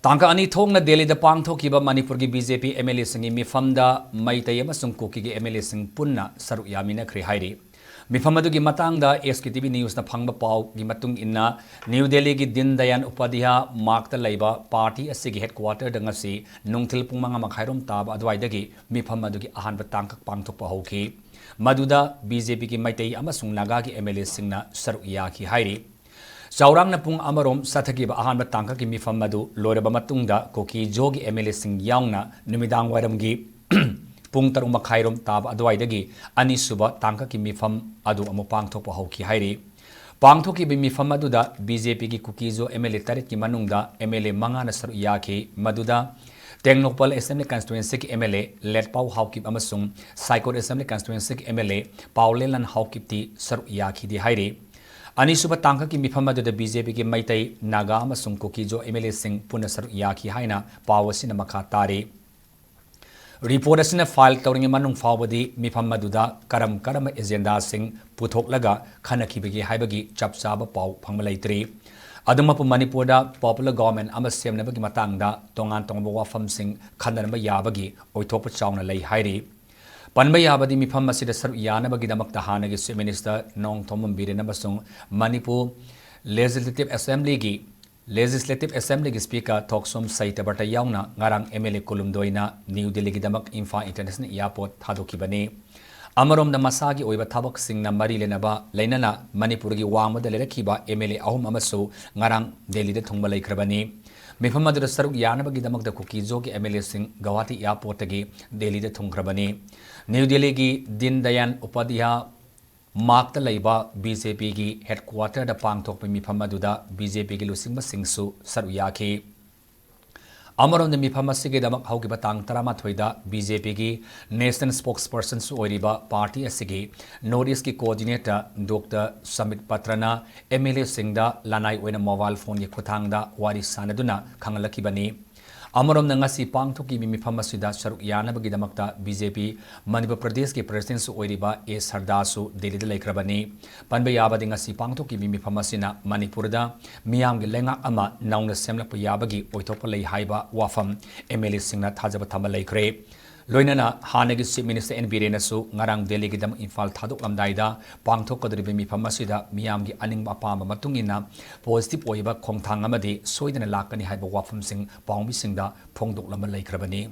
Tangka ani thongna Delhi da pangthokiba Manipur gi BJP MLA singi Meepham da Meitei amasung Kuki gi MLA sing Punna Saruk Yakhre hairi. Meepham adugi matangda SKTV news na phangba pau gi matung inna New Delhi gi Din Dayan Upadhyaya Mark ta leiba party asigi headquarter da ngasi nungthil pung manga makhairom taba adwaidagi Meepham adugi ahanba tangka pangthokpa hauki. Maduda BJP gi Meitei amasung Naga gi MLA singna Saruk Yakhre hairi. Saurang na pung amarom sathagi ba ahan batangka ki Meepham madu lore ba matungda Kuki jogi MLA sing yaungna numidang wairam gi pung tarung makhairom tab adwaidagi ani suba tangka ki Meepham adu amu pangthokpa hauki hairi pangthoki bi Meepham maduda BJP ki Kuki jo MLA tarit ki manungda MLA manga na Saruk Yakhre maduda Tengnopal Assembly Constituency ki MLA Let Pau Haukip amasung Saikot Assembly Constituency ki MLA Paulelan Haukip ti Saruk Yakhre di hairi Anisuba tangka ki Meepham aduda BJP ki Meitei Naga amasung Kuki jo MLA sing Punna Saruk Yakhre haina pawasina makha tari report asina file tawringi manung fawbadi Meepham aduda karam agenda sing puthoklaga khanakibagi haibagi chapchaba paw phangma leitri adumapu Manipur da popular government ama semnabagi matangda tongan tongba wafam sing khandanba yabagi oithokpa chawna lei hairi Panbay Abadi Meepham Masida Saruk Yanabagi Damakta Hanagi Chief Minister Nong Thomam Birena Basung Manipur Legislative Assembly gi Speaker Thoksom Saita Barta Yauna Ngarang MLA Kulumdoina New Delhi gi Damak Imphal International Airport Thadokibani Amarom da Masagi Oiba Thabak Sing na Mari Lenaba Lainana Manipur gi Wangma da Lerakiba MLA Ahum Amasu Ngarang Delhi da Thongba Laikrabani Meepham aduda Saruk Yanabagi Damakta Kuki jogi MLA sing Guwahati Airport gi Delhi da Thongkrabani New Delhi gi Din Dayan Upadhyaya Mark ta leiba BJP gi headquarter da pangthokpa Meepham aduda BJP gi lusingba singsu Saruk Yakhre Amarom da Meepham asigi damak haugiba tang 13 da BJP gi national spokesperson su oiriba party asigi Northeast ki coordinator Dr. Samit Patrana MLA singda lanai oina mobile phone gi khuthangda wari sanaduna khangalakibani Amarom na ngasi pangthoki Meepham asida Saruk Yanabagi damakta BJP Manipur Pradesh ki president su oiriba A Sardasu Delhi da laikrabani panba yabadi ngasi pangthoki Meepham asina Manipur da miyam gi lenga ama nauna semlakpa yabagi oithokpa lei haiba wafam MLA singna thajaba thamba laikre Loinana Hanagi Chief Minister N Birena su ngarang Delhi gi dam Imphal thadok lamdaida pangthokadribi Meepham asida miyam gi aningba apamba matungina positive oiba khongthang amadi soidana lakani haiba wafam sing pangmi singda phongdok lama laikrabani